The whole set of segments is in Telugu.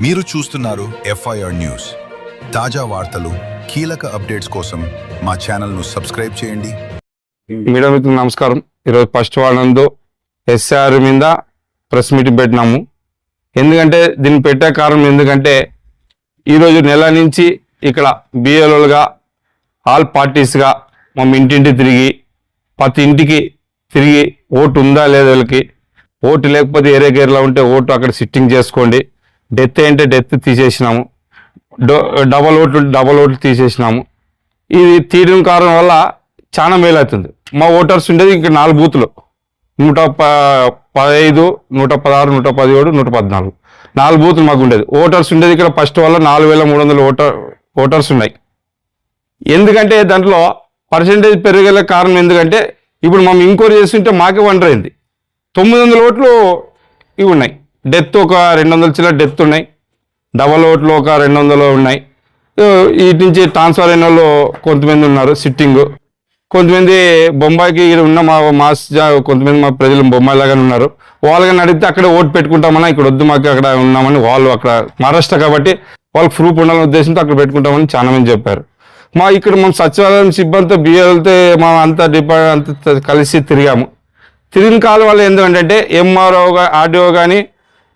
మీరు చూస్తున్నారు FIR న్యూస్. తాజా వార్తలు, కీలక అప్డేట్స్ కోసం మా ఛానల్ను సబ్స్క్రైబ్ చేయండి. మీడియా మిత్రులకు నమస్కారం. ఈరోజు ఫస్ట్ వార్డు ఎస్ఆర్ మీద ప్రెస్ మీటింగ్ పెట్టినాము. ఎందుకంటే దీన్ని పెట్టే కారణం ఎందుకంటే ఈరోజు నెల నుంచి ఇక్కడ బిఎల్ఓలుగా ఆల్ పార్టీస్గా మేము ఇంటింటి తిరిగి ప్రతి ఇంటికి తిరిగి ఓటు ఉందా లేదా వీళ్ళకి, ఓటు లేకపోతే ఏరే గేర్లో ఉంటే ఓటు అక్కడ సిట్టింగ్ చేసుకోండి, డెత్ అంటే డెత్ తీసేసినాము, డబల్ ఓట్లు తీసేసినాము. ఇది తీయడం కారణం వల్ల చాలా మేలు అవుతుంది. మా ఓటర్స్ ఉండేది ఇక్కడ 4 బూతులు, 115, 116, 117, 114 4 బూతులు మాకు ఉండేది. ఓటర్స్ ఉండేది ఇక్కడ ఫస్ట్ వల్ల 4300 ఓటర్స్ ఉన్నాయి. ఎందుకంటే దాంట్లో పర్సెంటేజ్ పెరిగే కారణం ఎందుకంటే ఇప్పుడు మనం ఇంక్వైరీ చేస్తుంటే మాకే వండర్ అయింది. 900 ఓట్లు ఇవి ఉన్నాయి. డెత్ ఒక 200 చిల్ల డెత్ ఉన్నాయి, డబల్ ఓట్లు ఒక 200 ఉన్నాయి. వీటి నుంచి ట్రాన్స్ఫర్ అయిన వాళ్ళు కొంతమంది ఉన్నారు సిట్టింగ్, కొంతమంది బొంబాయికి ఉన్న కొంతమంది మా ప్రజలు బొంబాయి లాగానే ఉన్నారు. వాళ్ళని అడిగితే అక్కడే ఓటు పెట్టుకుంటామన్నా, ఇక్కడ వద్దు మాకు అక్కడ ఉన్నామని వాళ్ళు, అక్కడ మహారాష్ట్ర కాబట్టి వాళ్ళకి ప్రూఫ్ ఉండాలనే ఉద్దేశంతో అక్కడ పెట్టుకుంటామని చాలా మంది చెప్పారు. ఇక్కడ మేము సచివాలయం సిబ్బందితో బిఏలతో మా అంతా అంత కలిసి తిరిగాము. తిరిగిన కాలం వల్ల ఎందుకంటే ఎంఆర్ఓ ఆర్డీఓ కానీ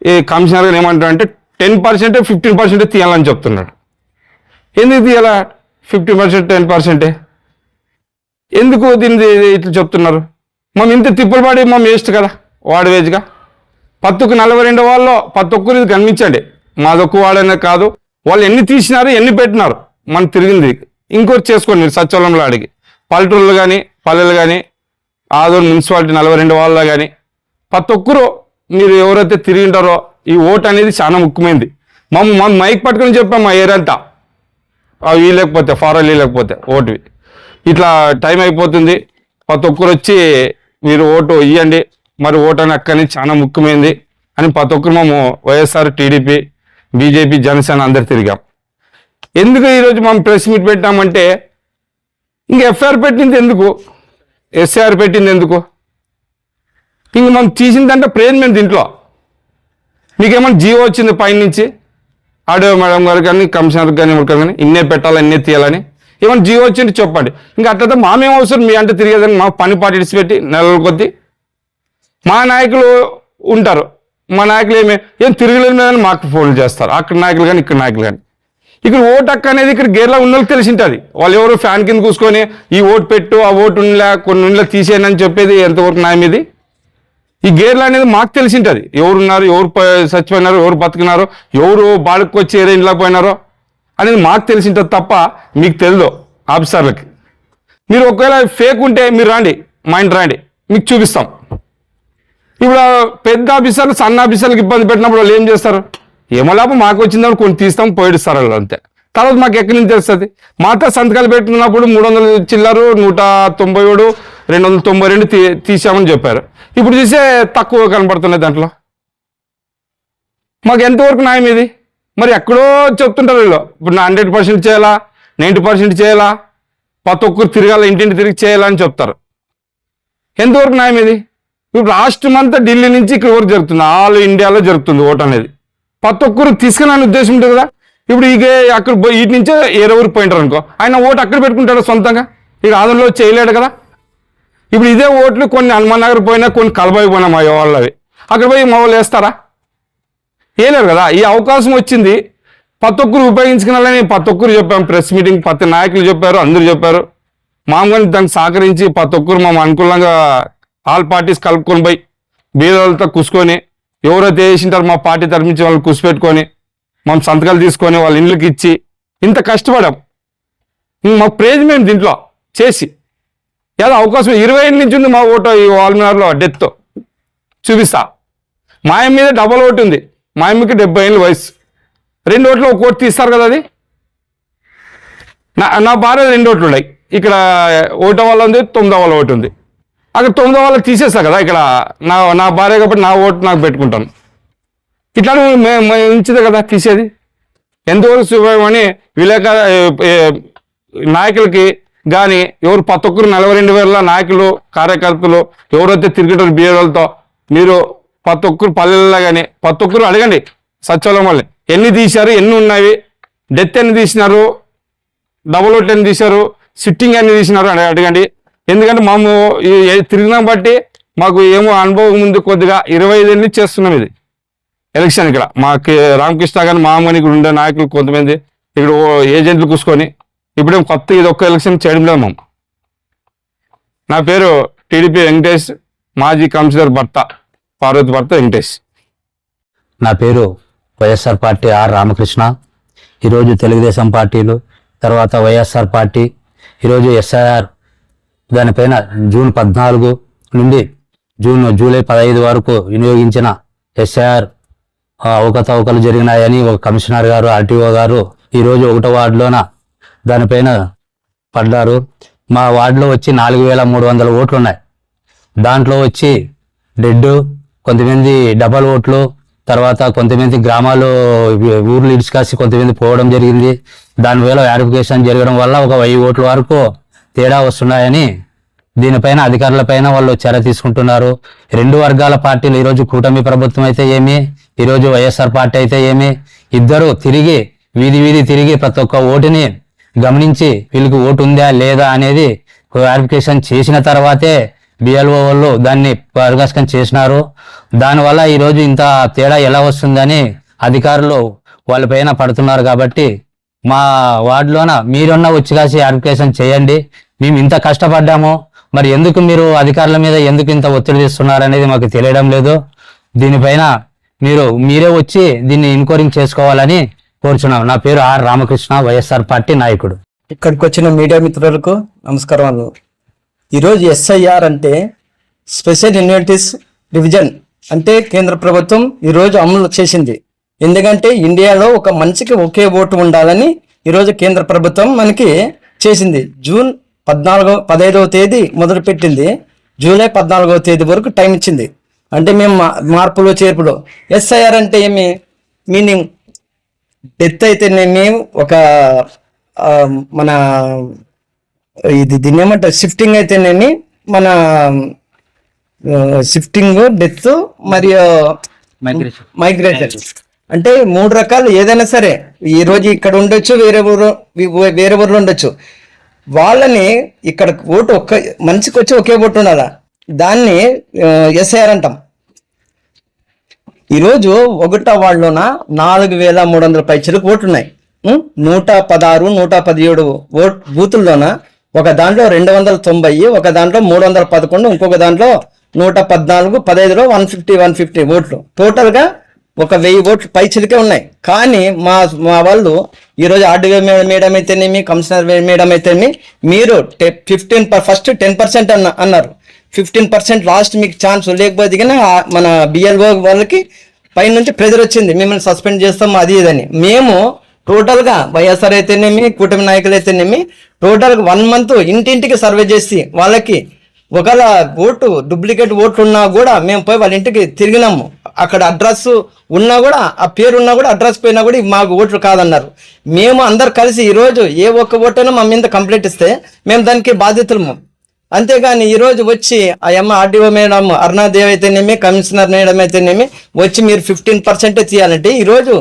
ఈ కమిషనర్ కానీ ఏమంటారంటే 10% 15% తీయాలని చెప్తున్నాడు. ఎందుకు తీయాలా 50%, 10%? ఎందుకు దీన్ని ఇట్లా చెప్తున్నారు? మేము ఇంత తిప్పులు పడి మేము వేస్ట్ కదా వాడు వేజ్గా. 42 వాళ్ళు ప్రతి ఒక్కరు ఇది కనిపించండి. మాదొక్క వాడనే కాదు, వాళ్ళు ఎన్ని తీసినారు ఎన్ని పెట్టినారు మనం తిరిగింది ఇంకోటి చేసుకోండి. మీరు సచివాలయంలో అడిగి పల్లెటూళ్ళు కానీ పల్లెలు కానీ ఆదూరు మున్సిపాలిటీ 42 వాళ్ళలో కానీ ప్రతి ఒక్కరు మీరు ఎవరైతే తిరిగి ఉంటారో ఈ ఓటు అనేది చాలా ముఖ్యమైనది. మేము మైక్ పట్టుకొని చెప్పాం మా ఏరంతా అవి లేకపోతే ఫారెల్ లేకపోతే ఓటువి ఇట్లా టైం అయిపోతుంది, ప్రతి ఒక్కరు వచ్చి మీరు ఓటు ఇవ్వండి, మరి ఓటు అని అక్కడి చాలా ముఖ్యమైనది అని ప్రతి ఒక్కరు మేము వైఎస్ఆర్, టీడీపీ, బీజేపీ, జనసేన అందరు తిరిగాం. ఎందుకు ఈరోజు మనం ప్రెస్ మీట్ పెట్టామంటే ఇంక FIR పెట్టింది ఎందుకు, SAR పెట్టింది ఎందుకు, ఇంక మనం తీసిందంటే ప్రయోజనం దీంట్లో. మీకేమైనా జీవో వచ్చింది పైనుంచి ఆడియో మేడం గారు కానీ కమిషనర్ కానీ కానీ ఇన్నే పెట్టాలని ఇన్నే తీయాలని ఏమైనా జీవో వచ్చింది చెప్పండి. ఇంకా అట్లయితే మామేం అవసరం మీ అంటే తిరిగేదాన్ని మా పని పార్టీస్ పెట్టి నెలల కొద్దీ మా నాయకులు ఉంటారు. మా నాయకులు ఏం తిరగలేదని మాకు ఫోన్లు చేస్తారు, అక్కడ నాయకులు కానీ ఇక్కడ నాయకులు కానీ. ఇక్కడ ఓటు హక్కు అనేది ఇక్కడ గేర్లో ఉన్న వాళ్ళకి తెలిసి ఉంటుంది. వాళ్ళు ఎవరు ఫ్యాన్ కింద కూర్చొని ఈ ఓటు పెట్టు ఆ ఓటు కొన్ని ఉండలే తీసేయని అని చెప్పేది ఎంతవరకు న్యాయం ఇది? ఈ గేర్లు అనేది మాకు తెలిసి ఉంటుంది. ఎవరున్నారు, ఎవరు చచ్చిపోయినారో, ఎవరు బతుకున్నారో, ఎవరు బాడుకు వచ్చి ఏ రేంజ్లో పోయినారో అనేది మాకు తెలిసి ఉంటుంది తప్ప మీకు తెలియదు ఆఫీసర్లకి. మీరు ఒకవేళ ఫేక్ ఉంటే మీరు రండి, మా ఇంటి రండి, మీకు చూపిస్తాం. ఇప్పుడు పెద్ద ఆఫీసర్లు సన్న ఆఫీసర్లకు ఇబ్బంది పెట్టినప్పుడు వాళ్ళు ఏం చేస్తారు? ఏమో లాభం మాకు వచ్చిందని కొన్ని తీస్తాం పోయిస్తారు వాళ్ళు అంతే. తర్వాత మాకు ఎక్కడి నుంచి తెలుస్తుంది? మాతో సంతకాలు పెట్టుకున్నప్పుడు 300 చిల్లరు 197, 292 తీసామని చెప్పారు. ఇప్పుడు చూసే తక్కువ కనబడుతున్నాయి దాంట్లో. మాకు ఎంతవరకు న్యాయం ఇది? మరి ఎక్కడో చెప్తుంటారు వీళ్ళు ఇప్పుడు 100% చేయాలా, 90% చేయాలా, ప్రతి ఒక్కరు తిరగాల, ఇంటింటి తిరిగి చేయాలని చెప్తారు. ఎంతవరకు న్యాయం ఇది? ఇప్పుడు రాష్ట్రం అంతా ఢిల్లీ నుంచి ఇక్కడ వరకు జరుగుతుంది, ఆల్ ఇండియాలో జరుగుతుంది ఓటు అనేది. ప్రతి ఒక్కరు తీసుకునే ఉద్దేశం ఉంటుంది కదా. ఇప్పుడు అక్కడ వీటి నుంచే ఎవరు పోయింటారు అనుకో, ఆయన ఓటు అక్కడ పెట్టుకుంటాడు సొంతంగా, ఇక ఆదంలో చేయలేడు కదా. ఇప్పుడు ఇదే ఓట్లు కొన్ని హనుమాన్ నగర్ పోయినా, కొన్ని కలబాయి పోయినా మా వాళ్ళవి, అక్కడ పోయి మా వాళ్ళు వేస్తారా? వేయలేరు కదా. ఈ అవకాశం వచ్చింది, ప్రతి ఒక్కరు ఉపయోగించుకున్నారని ప్రతి ఒక్కరు చెప్పాము. ప్రెస్ మీటింగ్ ప్రతి నాయకులు చెప్పారు, అందరూ చెప్పారు. మామూలుగా దానికి సహకరించి ప్రతి ఒక్కరు మేము అనుకూలంగా ఆల్ పార్టీస్ కలుపుకొని పోయి బీదలతో కూసుకొని ఎవరైతే వేసింటారో మా పార్టీ తరఫించి వాళ్ళు కూసిపెట్టుకొని మనం సంతకాలు తీసుకొని వాళ్ళ ఇండ్లకి ఇచ్చి ఇంత కష్టపడాం. మాకు ప్రేజ్ మేము దీంట్లో చేసి ఏదో అవకాశం 20 ఏళ్ళ నుంచి ఉంది మా ఓటు. ఈ వాల్మినార్లో డెత్ చూపిస్తా. మా అమ్మ మీద డబల్ ఓటు ఉంది, మా అమ్మకి 70 ఏళ్ళ వయసు. 2 ఓట్లు ఒక ఓటు తీస్తారు కదా. అది నా భార్య 2 ఓట్లు ఉన్నాయి. ఇక్కడ ఓటు వాళ్ళ ఉంది, 9వ వాళ్ళ ఓటు ఉంది. అక్కడ 9వ వాళ్ళకి తీసేస్తా కదా. ఇక్కడ నా భార్య కాబట్టి నా ఓటు నాకు పెట్టుకుంటాను. ఇట్లా ఉంచిదే కదా తీసేది. ఎంతవరకు శుభమని విలేక నాయకులకి కానీ ఎవరు ప్రతి ఒక్కరు 42,000 నాయకులు కార్యకర్తలు ఎవరైతే తిరిగేటారు బిఏలతో మీరు ప్రతి ఒక్కరు పల్లెల్లో కానీ ప్రతి ఒక్కరు అడగండి సచివాలయం వాళ్ళని ఎన్ని తీశారు, ఎన్ని ఉన్నాయి, డెత్ ఎన్ని తీసినారు, డబుల్ ఓట్ ఎన్ని తీశారు, సిట్టింగ్ ఎన్ని తీసినారు అని అడగండి. ఎందుకంటే మేము తిరిగినాం బట్టి మాకు ఏమో అనుభవం ఉంది. కొద్దిగా 25 ఏళ్ళు చేస్తున్నాం ఇది ఎలక్షన్. ఇక్కడ మాకు రామకృష్ణ గారిని మామని ఇక్కడ ఉండే నాయకులు కొంతమంది ఇక్కడ ఏజెంట్లు కూసుకొని ఇప్పుడేం కొత్త ఇది ఒక్క ఎలక్షన్ చేయడం లేదు మేము. నా పేరు టీడీపీ వెంకటేష్, మాజీ కౌన్సిలర్ భర్త, పార్వతి భర్త వెంకటేష్. నా పేరు వైఎస్ఆర్ పార్టీ ఆర్ రామకృష్ణ. ఈరోజు తెలుగుదేశం పార్టీలు, తర్వాత వైఎస్ఆర్ పార్టీ ఈరోజు ఎస్ఐఆర్ దానిపైన జూన్ 14 నుండి జూలై 15 వరకు వినియోగించిన ఎస్ఐఆర్ అవకతవకలు జరిగినాయని ఒక కమిషనర్ గారు, ఆర్టీఓ గారు ఈరోజు 1వ వార్డులోన దానిపైన పడ్డారు. మా వార్డులో వచ్చి 4300 ఓట్లు ఉన్నాయి. దాంట్లో వచ్చి డెడ్, కొంతమంది డబల్ ఓట్లు, తర్వాత కొంతమంది గ్రామాలు ఊర్లు ఇడిచికాసి కొంతమంది పోవడం జరిగింది. దానివల్ల వెరిఫికేషన్ జరగడం వల్ల ఒక 1000 ఓట్ల వరకు తేడా వస్తున్నాయని దీనిపైన అధికారులపైన వాళ్ళు చర్య తీసుకుంటున్నారు. 2 వర్గాల పార్టీలు ఈరోజు కూటమి ప్రభుత్వం అయితే ఏమి, ఈరోజు వైఎస్ఆర్ పార్టీ అయితే ఏమి, ఇద్దరు తిరిగి వీధి తిరిగి ప్రతి ఒక్క ఓటుని గమనించి వీళ్ళకి ఓటు ఉందా లేదా అనేది వెరిఫికేషన్ చేసిన తర్వాతే బిఎల్ఓ వాళ్ళు దాన్ని పరిగణన చేసినారు. దానివల్ల ఈరోజు ఇంత తేడా ఎలా వస్తుందని అధికారులు వాళ్ళపైన పడుతున్నారు. కాబట్టి మా వార్డులోన మీరున్న వచ్చి కాసి వెరిఫికేషన్ చేయండి. మేము ఇంత కష్టపడ్డాము, మరి ఎందుకు మీరు అధికారుల మీద ఎందుకు ఇంత ఒత్తిడి తెస్తున్నారు అనేది మాకు తెలియడం లేదు. దీనిపైన మీరే వచ్చి దీన్ని ఎంక్వైరింగ్ చేసుకోవాలని కోరుచున్నాం. నా పేరు ఆర్ రామకృష్ణ, వైఎస్ఆర్ పార్టీ నాయకుడు. ఇక్కడికి వచ్చిన మీడియా మిత్రులకు నమస్కారాలు. ఈరోజు ఎస్ఐఆర్ అంటే స్పెషల్ ఇన్వెంటిస్ రివిజన్ అంటే కేంద్ర ప్రభుత్వం ఈరోజు అమలు చేసింది. ఎందుకంటే ఇండియాలో ఒక మనిషికి ఒకే ఓటు ఉండాలని ఈరోజు కేంద్ర ప్రభుత్వం మనకి చేసింది. జూన్ 15వ తేదీ మొదలుపెట్టింది, జూలై 14వ తేదీ వరకు టైం ఇచ్చింది. అంటే మేము మార్పులు చేర్పులు. ఎస్ఐఆర్ అంటే ఏమి మీనింగ్, డెత్ అయితేనేమి ఒక మన దీన్ని ఏమంటారు షిఫ్టింగ్ అయితేనేమి, మన షిఫ్టింగ్, డెత్ మరియు మైగ్రేషన్ అంటే 3 రకాలు. ఏదైనా సరే ఈ రోజు ఇక్కడ ఉండొచ్చు, వేరే ఊర్లో ఉండొచ్చు. వాళ్ళని ఇక్కడ ఓటు ఒక్క మనిషికి వచ్చి ఒకే ఓటు ఉండాల, దాన్ని ఎస్ఐఆర్ అంటాం. ఈరోజు 1వ వార్డులోన 4300 పైచలకు ఓట్లు ఉన్నాయి. 116, 117 బూతుల్లోన ఒక దాంట్లో 290, ఒక దాంట్లో 311, ఇంకొక దాంట్లో 114, 15లో 150 ఓట్లు. టోటల్గా ఒక 1000 ఓట్లు పైచలకే ఉన్నాయి. కానీ మా వాళ్ళు ఈరోజు ఆర్డీఓ మేడం అయితేనేమి, కమిషనర్ మేడం అయితేనేమి, మీరు 10% అన్నారు. 15% లాస్ట్ మీకు ఛాన్స్ లేకపోతే కానీ మన బిఎల్ఓ వాళ్ళకి పైనుంచి ప్రెజర్ వచ్చింది, మిమ్మల్ని సస్పెండ్ చేస్తాం అది ఇదని. మేము టోటల్గా వైఎస్ఆర్ అయితేనేమి, కూటమి నాయకులు అయితేనేమి, టోటల్గా 1 మంత్ ఇంటింటికి సర్వే చేసి వాళ్ళకి ఒకవేళ డూప్లికేట్ ఓట్లు ఉన్నా కూడా మేము పోయి వాళ్ళ ఇంటికి తిరిగినాము. అక్కడ అడ్రస్ ఉన్నా కూడా, ఆ పేరు ఉన్నా కూడా, అడ్రస్ పోయినా కూడా మాకు ఓట్లు కాదన్నారు. మేము అందరు కలిసి ఈరోజు ఏ ఒక్క ఓటైనా మా మీద కంప్లైంట్ ఇస్తే మేము దానికి బాధ్యతలము. అంతేగాని ఈరోజు వచ్చి ఆ అమ్మ ఆర్డీఓ మేడం అరుణాదేవి అయితేనేమి, కమిషనర్ మేడం అయితేనేమి వచ్చి మీరు 15% తీయాలంటే ఈరోజు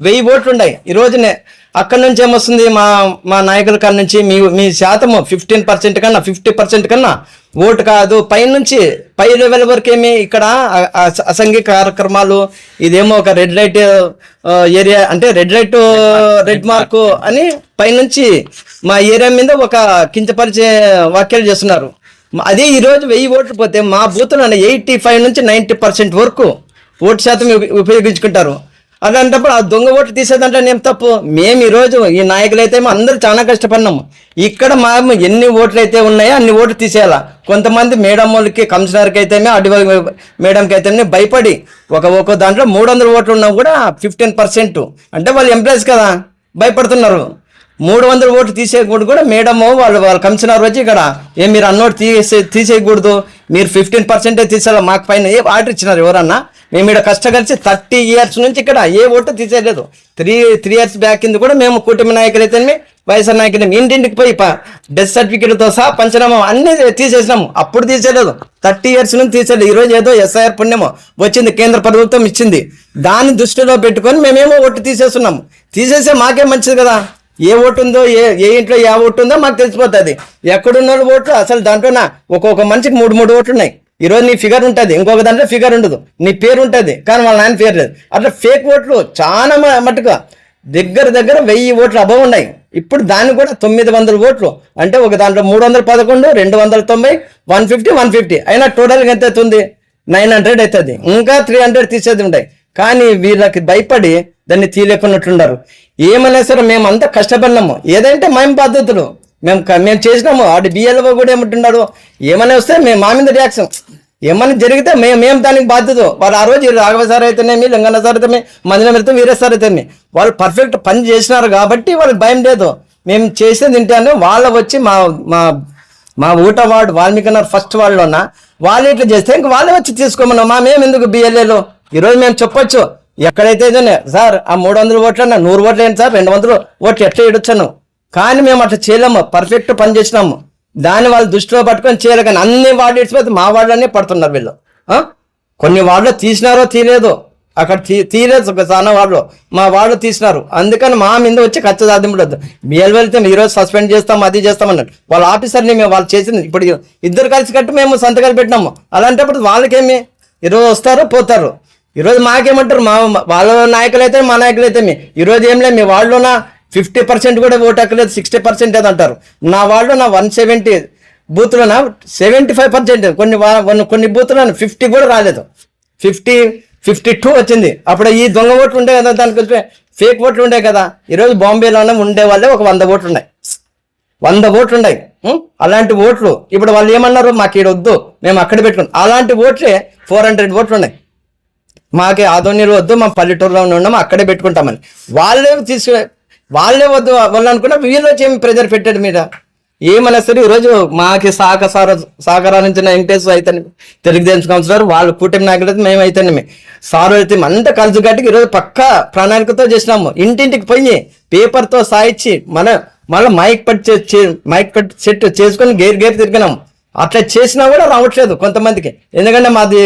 1000 ఓట్లు ఉన్నాయి. ఈరోజునే అక్కడి నుంచి ఏమొస్తుంది, మా నాయకుల కాడ నుంచి మీ శాతము 15% కన్నా 50% కన్నా ఓటు కాదు. పై లెవెల్ వరకు ఏమి ఇక్కడ అసంఘిక కార్యక్రమాలు, ఇదేమో ఒక రెడ్ లైట్ ఏరియా అంటే రెడ్ మార్కు అని పైనుంచి మా ఏరియా మీద ఒక కించపరిచే వ్యాఖ్యలు చేస్తున్నారు. అదే ఈరోజు 1000 ఓట్లు పోతే మా బూత్లో 85 నుంచి 90% వరకు ఓటు శాతం ఉపయోగించుకుంటారు. అలాంటప్పుడు ఆ దొంగ ఓట్లు తీసేదంటే ఏం తప్పు? మేము ఈరోజు ఈ నాయకులైతే అందరూ చాలా కష్టపడినాము. ఇక్కడ మేము ఎన్ని ఓట్లు అయితే ఉన్నాయో అన్ని ఓట్లు తీసేయాలా. కొంతమంది మేడం వాళ్ళకి, కమిషనర్కి అయితేనే, అడ్వై మేడంకి అయితేనే భయపడి ఒక దాంట్లో 300 ఓట్లు ఉన్నా కూడా 15% అంటే వాళ్ళు ఎంప్లాయీస్ కదా భయపడుతున్నారు. 300 ఓట్లు తీసేయకూడదు కూడా మేడము వాళ్ళ కమిషనర్ వచ్చి ఇక్కడ మీరు అన్నోటు తీసేయకూడదు, మీరు 15% తీసేయాలి. మాకు పైన ఏ ఆర్డర్ ఇచ్చినారు ఎవరన్నా? మేము ఇక్కడ కష్టపరిచి 30 years నుంచి ఇక్కడ ఏ ఓటు తీసేయలేదు. 3 years బ్యాక్ కింద కూడా మేము కూటమి నాయకులు అయితే వైఎస్ఆర్ నాయకులు ఇంటింటికి పోయి డెత్ సర్టిఫికేట్తో సహా పంచనామా అన్నీ తీసేసినాము. అప్పుడు తీసేయలేదు, 30 years నుంచి తీసేయలేదు. ఈరోజు ఏదో ఎస్ఐఆర్ పుణ్యమో వచ్చింది, కేంద్ర ప్రభుత్వం ఇచ్చింది, దాన్ని దృష్టిలో పెట్టుకొని మేమేమో ఓటు తీసేస్తున్నాము. తీసేస్తే మాకే మంచిది కదా. ఏ ఓటు ఉందో ఏ ఇంట్లో ఏ ఓటు ఉందో మాకు తెలిసిపోతుంది. ఎక్కడున్న ఓట్లు అసలు దాంట్లో ఒక్కొక్క మనిషికి 3 ఓట్లు ఉన్నాయి. ఈరోజు నీ ఫిగర్ ఉంటుంది, ఇంకొక దాంట్లో ఫిగర్ ఉండదు, నీ పేరు ఉంటుంది కానీ వాళ్ళ నాన్న పేరు లేదు. అట్లా ఫేక్ ఓట్లు చాలా మట్టుగా దగ్గర 1000 ఓట్లు అబవ్ ఉన్నాయి. ఇప్పుడు దాన్ని కూడా 900 ఓట్లు అంటే ఒక దాంట్లో 311, 290, 150 అయినా టోటల్గా ఎంత అవుతుంది? 900 అవుతుంది. ఇంకా 300 తీసేది ఉంటాయి. కానీ వీళ్ళకి భయపడి దాన్ని తీయలేకున్నట్లున్నారు. ఏమైనా సరే మేమంతా కష్టపడినాము, ఏదంటే మేము బాధ్యతలు మేము చేసినాము. ఆడు బిఎల్ఓ కూడా ఏమంటున్నాడు, ఏమైనా వస్తే మేము మా మీద రియాక్షన్, ఏమైనా జరిగితే మేము దానికి బాధ్యత. వాళ్ళు ఆ రోజు రాఘవ సార్ అయితేనేమి, లింగన్న సార్ అయితే, మంజుల అయితే, వీరే సార్ అయితేనేమి వాళ్ళు పర్ఫెక్ట్ పని చేసినారు కాబట్టి వాళ్ళకి భయం లేదు. మేము చేసేది ఏంటంటే వాళ్ళ వచ్చి మా ఊట వార్డు వాల్మీకి ఫస్ట్ వాళ్ళలోన వాళ్ళు ఇట్లా చేస్తే ఇంక వాళ్ళే వచ్చి తీసుకోమన్నాం. మేము ఎందుకు బిఎల్ఏలో ఈరోజు మేము చెప్పొచ్చు, ఎక్కడైతే సార్ ఆ 300 ఓట్లు అన్నా 100 ఓట్లు ఏంటి సార్, 200 ఓట్లు ఎట్లా ఇడొచ్చాను. కానీ మేము అట్లా చేయలేము, పర్ఫెక్ట్ పని చేసినాము. దాన్ని వాళ్ళు దృష్టిలో పట్టుకొని చేయాలి. కానీ అన్ని వార్డు ఇచ్చిపోతే మా వార్డులోనే పడుతున్నారు వీళ్ళు. కొన్ని వార్డులో తీసినారో తీయలేదు, అక్కడ తీయలేదు చాలా వార్డులో, మా వార్డులో తీసినారు. అందుకని మా మీద వచ్చి ఖర్చు సాధించలేదు. బిఎల్ వెళ్తే ఈరోజు సస్పెండ్ చేస్తాం, అది చేస్తామన్నట్టు వాళ్ళ ఆఫీసర్ని మేము వాళ్ళు చేసింది. ఇప్పుడు ఇద్దరు కలిసి కట్టి మేము సంతకాలు పెట్టినాము. అలాంటప్పుడు వాళ్ళకేమి ఈరోజు వస్తారు పోతారు. ఈరోజు మాకేమంటారు, వాళ్ళ నాయకులు అయితే మా నాయకులు అయితే ఈరోజు ఏం లేదు, మీ వాళ్ళలోన 50% కూడా ఓటు హక్కలేదు, 60% ఏదంటారు. నా వాళ్ళు 170 బూత్లోన 75%, కొన్ని బూత్లో 50 కూడా రాలేదు, 52 వచ్చింది. అప్పుడు ఈ దొంగ ఓట్లు ఉండే కదా, దానికి ఫేక్ ఓట్లు ఉండే కదా. ఈరోజు బాంబేలోనే ఉండే వాళ్ళే ఒక 100 ఓట్లు ఉన్నాయి, 100 ఓట్లు ఉన్నాయి. అలాంటి ఓట్లు ఇప్పుడు వాళ్ళు ఏమన్నారు, మాకు ఈడ వద్దు, మేము అక్కడ పెట్టుకున్నాం. అలాంటి ఓట్లే 400 ఓట్లు ఉన్నాయి. మాకే ఆదోనిలో వద్దు, మా పల్లెటూరులో ఉన్నాము, అక్కడే పెట్టుకుంటామని వాళ్ళే వద్దు వాళ్ళు అనుకున్నా. వీళ్ళు వచ్చి ఏమి ప్రెజర్ పెట్టాడు మీద ఏమన్నా సరే. ఈరోజు మాకి సహకరించిన వెంకటేశ్వర అయితే, తెలుగుదేశం కౌన్సిలర్, వాళ్ళు కూటమి నాయకులు అయితే, మేము సారు అయితే అంతా కలిసి కట్టుకు ఈరోజు పక్కా ప్రణాళికతో చేసినాము. ఇంటింటికి పోయి పేపర్తో సాయిచ్చి మళ్ళీ మైక్ పట్టి సెట్ చేసుకొని గేర్ తిరిగినాము. అట్లా చేసినా కూడా రావట్లేదు కొంతమందికి. ఎందుకంటే మాది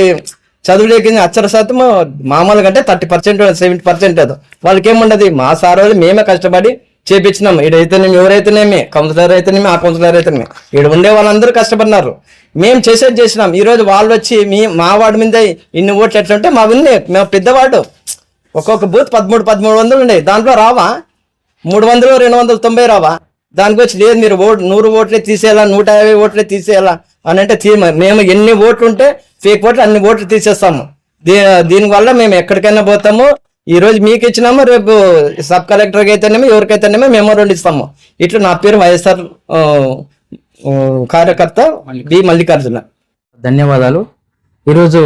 చదువు లేక అక్షర శాతం మామూలుగా అంటే 30%, 70% లేదు. వాళ్ళకి ఏముండదు. మా సార్ వాళ్ళు మేమే కష్టపడి చేపించినాము. ఈడైతేనేమి, ఎవరైతేనేమి, కౌన్సిలర్ అయితేనేమి, ఆ కౌన్సిలర్ అయితేనేమి, ఈడ ఉండే వాళ్ళందరూ కష్టపడినారు. మేము చేసినాం. ఈరోజు వాళ్ళు వచ్చి మా వార్డు మీద ఇన్ని ఓట్లు ఎట్లా ఉంటే మాకు ఉంది. మేము పెద్దవాడు, ఒక్కొక్క బూత్ 1300 ఉన్నాయి. దాంట్లో రావా 300, 290 రావా? దానికి వచ్చి లేదు మీరు 100 ఓట్లే తీసేయాలా, 150 ఓట్లే తీసేయాలా అని అంటే మేము ఎన్ని ఓట్లు ఉంటే ఫేక్ ఓట్లు అన్ని ఓట్లు తీసేస్తాము. దీనివల్ల మేము ఎక్కడికైనా పోతాము. ఈ రోజు మీకు ఇచ్చినాము, రేపు సబ్ కలెక్టర్కి అయితేనేమో ఎవరికైతేనేమో మెమోరాండం ఇస్తాము. ఇట్లా నా పేరు వైఎస్ఆర్ కార్యకర్త బి మల్లికార్జున. ధన్యవాదాలు. ఈరోజు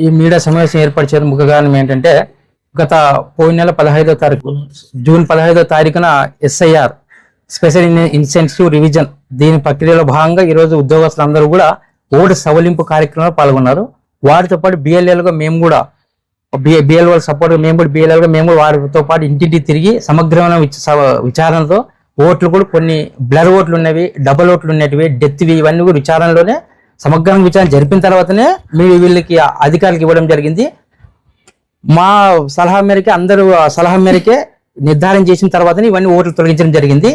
ఈ మీడియా సమావేశం ఏర్పాటు చేయడం ముఖ్య కారణం ఏంటంటే, గత పోయిన నెల 15వ తారీఖు జూన్ 15వ తారీఖున SIR స్పెషల్ ఇన్సెన్సిటివ్ రివిజన్ దీని ప్రక్రియలో భాగంగా ఈరోజు ఉద్యోగస్తులందరూ కూడా ఓటు సవలింపు కార్యక్రమంలో పాల్గొన్నారు. వారితో పాటు బిఎల్ఏలుగా మేము కూడా బిఎల్ఓ సపోర్ట్ మేము కూడా వారితో పాటు ఇంటింటికి తిరిగి సమగ్రమైన విచారణతో ఓట్లు కూడా కొన్ని బ్లర్ ఓట్లు ఉన్నవి, డబల్ ఓట్లు ఉన్నవి, డెత్వి, ఇవన్నీ కూడా విచారణలోనే సమగ్రంగా విచారణ జరిపిన తర్వాతనే వీళ్ళకి అధికారులకు ఇవ్వడం జరిగింది. మా సలహా మేరకే అందరూ సలహా మేరకే నిర్ధారణ చేసిన తర్వాతనే ఇవన్నీ ఓట్లు తొలగించడం జరిగింది.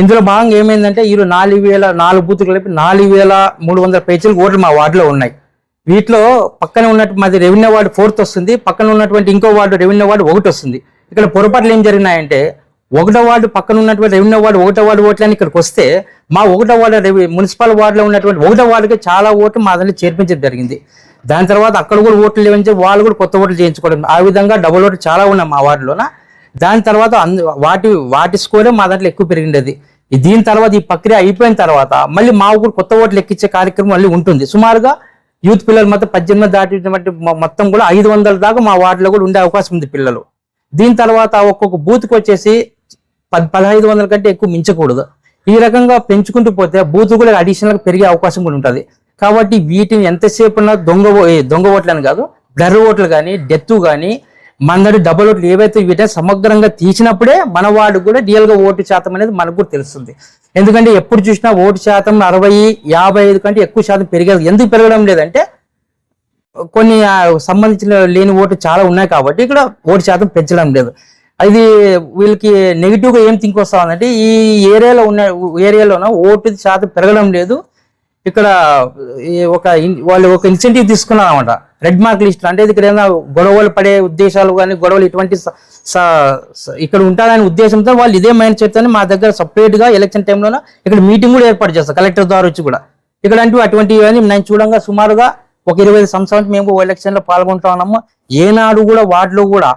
ఇందులో భాగంగా ఏమైందంటే ఈరోజు 4 బూతులు కలిపి 4300 పేజీలు ఓట్లు మా వార్డులో ఉన్నాయి. వీటిలో పక్కన ఉన్నట్టు మాది రెవెన్యూ వార్డు 4th వస్తుంది, పక్కన ఉన్నటువంటి ఇంకో వార్డు రెవెన్యూ వార్డు 1 వస్తుంది. ఇక్కడ పొరపాట్లు ఏం జరిగినాయంటే 1వ వార్డు పక్కన ఉన్నటువంటి రెవెన్యూ వార్డు 1వ వార్డు ఓట్లని ఇక్కడికి వస్తే మా 1వ వార్డు మున్సిపల్ వార్డులో ఉన్నటువంటి 1వ వార్డుకి చాలా ఓట్లు మా దాంట్లో చేర్పించడం జరిగింది. దాని తర్వాత అక్కడ కూడా ఓట్లు లేవని వాళ్ళు కూడా కొత్త ఓట్లు చేయించుకోవడం, ఆ విధంగా డబుల్ ఓట్లు చాలా ఉన్నాయి మా వార్డులోన. దాని తర్వాత వాటి స్కోరే మా దాంట్లో ఎక్కువ పెరిగిండేది. దీని తర్వాత ఈ ప్రక్రియ అయిపోయిన తర్వాత మళ్ళీ మా ఊరు కొత్త ఓట్లు ఎక్కించే కార్యక్రమం మళ్ళీ ఉంటుంది. సుమారుగా యూత్ పిల్లలు మొత్తం 18 దాటినటువంటి మొత్తం కూడా 500 దాకా మా వార్డులో కూడా ఉండే అవకాశం ఉంది పిల్లలు. దీని తర్వాత ఒక్కొక్క బూత్కి వచ్చేసి 1500 కంటే ఎక్కువ మించకూడదు. ఈ రకంగా పెంచుకుంటూ పోతే బూత్ కూడా అడిషనల్గా పెరిగే అవకాశం కూడా ఉంటుంది. కాబట్టి వీటిని ఎంతసేపు దొంగ ఓట్లని కాదు, బ్లర్ ఓట్లు కానీ, డెత్ కానీ, మందడి డబుల్ ఓట్లు ఏవైతే వీటిని సమగ్రంగా తీసినప్పుడే మన వాడు కూడా రియల్ గా ఓటు శాతం అనేది మనకు కూడా తెలుస్తుంది. ఎందుకంటే ఎప్పుడు చూసినా ఓటు శాతం 60-55 కంటే ఎక్కువ శాతం పెరిగేది. ఎందుకు పెరగడం లేదంటే కొన్ని సంబంధించిన లేని ఓటు చాలా ఉన్నాయి కాబట్టి ఇక్కడ ఓటు శాతం పెంచడం లేదు. అది వీళ్ళకి నెగిటివ్ గా ఏం థింక్ వస్తా ఉందంటే ఈ ఏరియాలోన ఓటు శాతం పెరగడం లేదు. ఇక్కడ వాళ్ళు ఒక ఇన్సెంటివ్ తీసుకున్నారు అనమాట, రెడ్ మార్క్ లిస్ట్. అంటే ఇక్కడ ఏదైనా గొడవలు పడే ఉద్దేశాలు కానీ గొడవలు ఇటువంటి ఇక్కడ ఉంటారనే ఉద్దేశంతో వాళ్ళు ఇదే మైండ్ సెట్ అని మా దగ్గర సపరేట్ గా ఎలక్షన్ టైంలోనే ఇక్కడ మీటింగ్ కూడా ఏర్పాటు చేస్తారు కలెక్టర్ ద్వారా వచ్చి కూడా. ఇక్కడ అటువంటివి నేను చూడంగా సుమారుగా ఒక 25 సంవత్సరాలు మేము ఎలక్షన్ లో పాల్గొంటా ఉన్నాము. ఏనాడు కూడా వాటిలో కూడా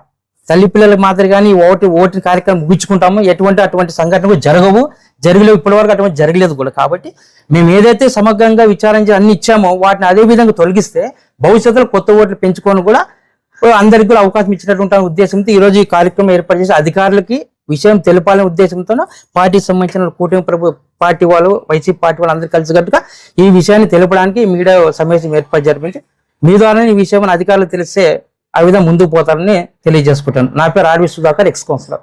తల్లి పిల్లలకు మాత్రం కానీ ఓటు కార్యక్రమం ముగించుకుంటాము. అటువంటి సంఘటనలు జరగవు, జరగలేవు, ఇప్పటివరకు అటువంటి జరగలేదు కూడా. కాబట్టి మేము ఏదైతే సమగ్రంగా విచారించి అన్ని ఇచ్చామో వాటిని అదే విధంగా తొలగిస్తే భవిష్యత్తులో కొత్త ఓట్లు పెంచుకొని కూడా అందరికీ కూడా అవకాశం ఇచ్చినటువంటి ఉద్దేశంతో ఈరోజు ఈ కార్యక్రమం ఏర్పాటు చేసి అధికారులకి విషయం తెలపాలనే ఉద్దేశంతో పార్టీకి సంబంధించిన కూటమి పార్టీ వాళ్ళు, వైసీపీ పార్టీ వాళ్ళు అందరూ కలిసికట్టుగా ఈ విషయాన్ని తెలపడానికి మీడియా సమావేశం ఏర్పాటు జరిపించి మీ ద్వారా ఈ విషయం అధికారులు తెలిస్తే ఆ విధంగా ముందుకు పోతారని తెలియజేసుకుంటాను. నా పేరు ఆర్వి సుధాకర్, ఎక్స్ కౌన్సిలర్.